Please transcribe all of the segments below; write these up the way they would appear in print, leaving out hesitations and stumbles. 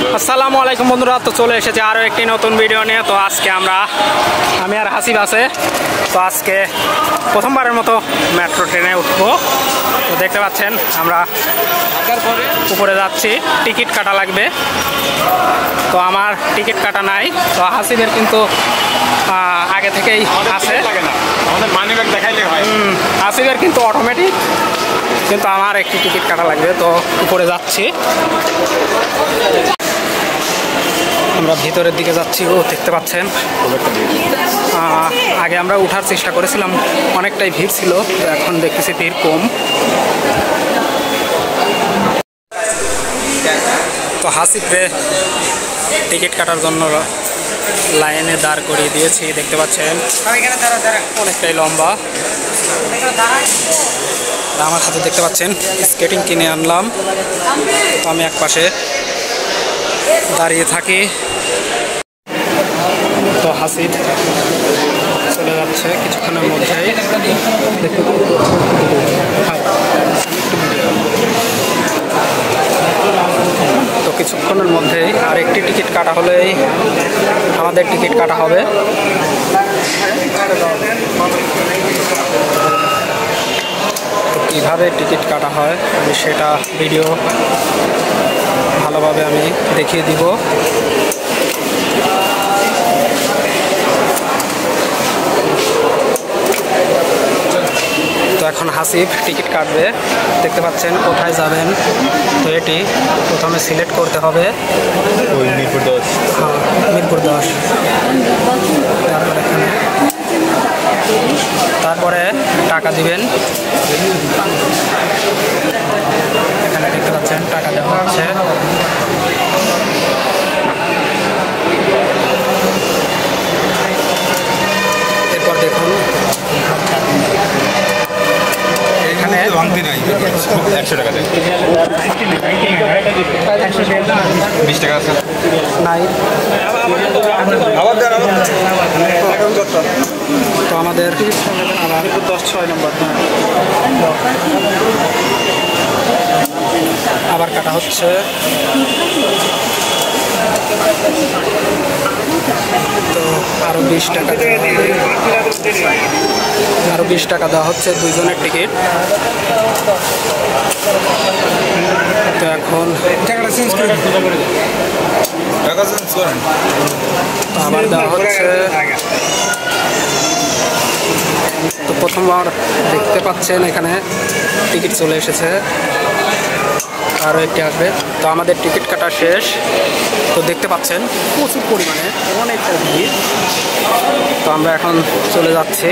আসসালামু আলাইকুম বন্ধুরা, তো চলে এসেছে আরও একটি নতুন ভিডিও নিয়ে। তো আজকে আমি আর হাসিব আছে। তো আজকে প্রথমবারের মতো মেট্রো ট্রেনে উঠবো। তো দেখতে পাচ্ছেন আমরা উপরে যাচ্ছি, টিকিট কাটা লাগবে। তো আমার টিকিট কাটা নাই, তো হাসিবের কিন্তু আগে থেকেই আছে। হাসিবের কিন্তু অটোমেটিক, কিন্তু আমার একটি টিকিট কাটা লাগবে। তো উপরে যাচ্ছি, আমরা ভিতরের দিকে যাচ্ছি। ও দেখতে পাচ্ছেন আগে আমরা উঠার চেষ্টা করেছিলাম, অনেকটাই ভিড় ছিল, এখন দেখতেছি ভিড় কম। তো হাসিবরে টিকিট কাটার জন্য লাইনে দাঁড় করিয়ে দিয়েছি, দেখতে পাচ্ছেন অনেকটাই লম্বা। আমার হাতে দেখতে পাচ্ছেন স্কেটিং কিনে আনলাম। তো আমি এক পাশে দাঁড়িয়ে থাকি। তো হাসিব চলে যাচ্ছে কিছুক্ষণের মধ্যেই। তো কিছুক্ষণের মধ্যেই আরেকটি টিকিট কাটা হলেই আমাদের টিকিট কাটা হবে। তো কীভাবে টিকিট কাটা হয় আমি সেটা ভিডিও ভালোভাবে আমি দেখিয়ে দিব। তো এখন হাসিব টিকিট কাটবে, দেখতে পাচ্ছেন কোথায় যাবেন। তো এটি প্রথমে সিলেক্ট করতে হবে, মিরপুর 10। হ্যাঁ, মিরপুর 10। তারপরে টাকা দিবেন। এখানে দেখতে পাচ্ছেন টাকা দেওয়া হচ্ছে। এরপর দেখুন এখানে 100 টাকা দেয়, 20 টাকা আছে নাই। তো আমাদের আবার 10-6 নম্বর আবার কাটা হচ্ছে। তো আরও 20 টাকা, আরও 20 টাকা দেওয়া হচ্ছে দুইজনের টিকিট। তো এখন টাকাটা চেঞ্জ করে আবার দেওয়া হচ্ছে। তো প্রথমবার দেখতে পাচ্ছেন এখানে টিকিট চলে এসেছে, আরও একটি আসবে। তো আমাদের টিকিট কাটা শেষ। তো দেখতে পাচ্ছেন প্রচুর পরিমাণে অনেকটা ভিড়। তো আমরা এখন চলে যাচ্ছি।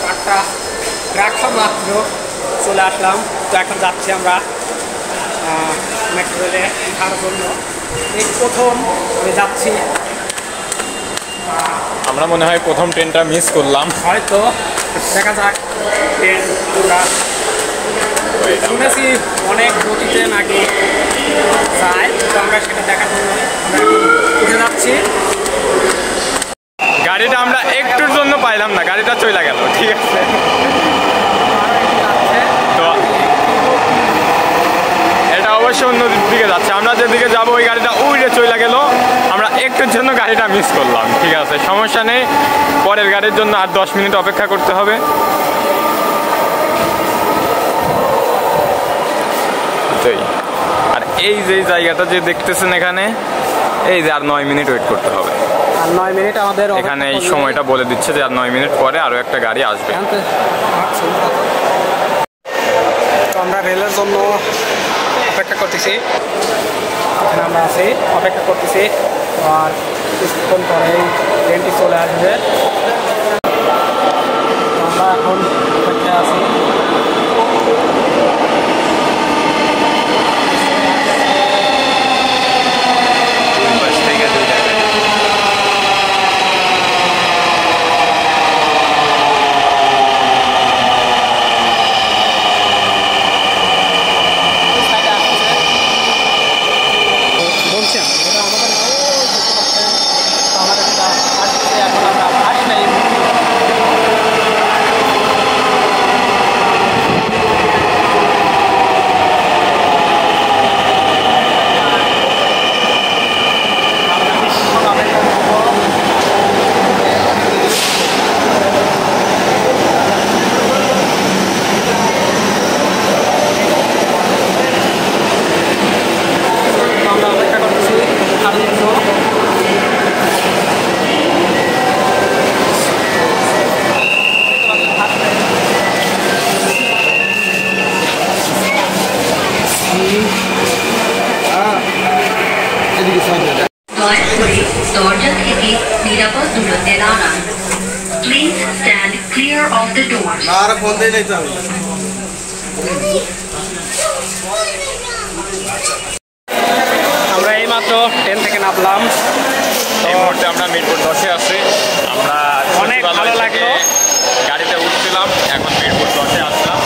কাঠটা রাখলাম মাত্র, চলে আসলাম। তো এখন যাচ্ছি আমরা মেট্রো রেলে ওঠার জন্য। এই প্রথম আমি যাচ্ছি। আমরা মনে হয় প্রথম ট্রেনটা মিস করলাম, হয়তো দেখা যাক। ট্রেন আমরা শুনেছি অনেক গতিতে নাকি যায়, তো আমরা সেটা দেখার জন্য আমরা উঠে যাচ্ছি। গাড়িটা আমরা একটুর জন্য পাইলাম না, গাড়িটা চলে গেল। ঠিক আছে, তো এটা অবশ্যই অন্য দিকে যাচ্ছে। আমরা যেদিকে যাবো ওই গাড়িটা উড়ে চলে গেল, আমরা একটুর জন্য গাড়িটা মিস করলাম। ঠিক আছে, সমস্যা নেই, পরের গাড়ির জন্য আর 10 মিনিট অপেক্ষা করতে হবে। আর এই যে জায়গাটা যে দেখতেছেন এখানে, এই যে আর 9 মিনিট ওয়েট করতে হবে। আর 9 মিনিট আমাদের এখানে এই সময়টা বলে দিচ্ছে যে আর 9 মিনিট পরে আরও একটা গাড়ি আসবে। তো আমরা রেলের জন্য অপেক্ষা করতেছি। এখানে আমরা আছি, অপেক্ষা করতেছি। আর কিছুক্ষণ পরেই ট্রেনটি চলে আসবে। আমরা এখন অপেক্ষায় আছি। বলছেন আমাদের Please stand clear of the door. আর ফোন দেই নাই তো আমি আমরা এইমাত্র ট্রেন থেকে নামলাম। এই মুহূর্তে আমরা মিরপুর 10-এ আছি। আমরা অনেক ভালো সচিবালয় লাগলো। থেকে গাড়িতে উঠছিলাম, এখন মিরপুর 10-এ আসলাম।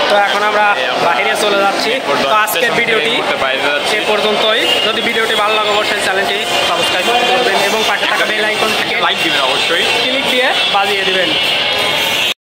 তো এখন আমরা বাইরে চলে যাচ্ছি। মিরপুর তো 10 আজকের স্টেশন থেকে ভিডিওটি এই মুহূর্তে বাইরে যাচ্ছি। এ পর্যন্তই। যদি ভিডিওটি ভালো লাগে অবশ্যই চ্যানেলটি সাবস্ক্রাইব করবেন এবং পাশে থাকা বেল আইকন থেকে লাইক দিবেন অবশ্যই। ক্লিক দিয়ে বাজিয়ে দিবেন।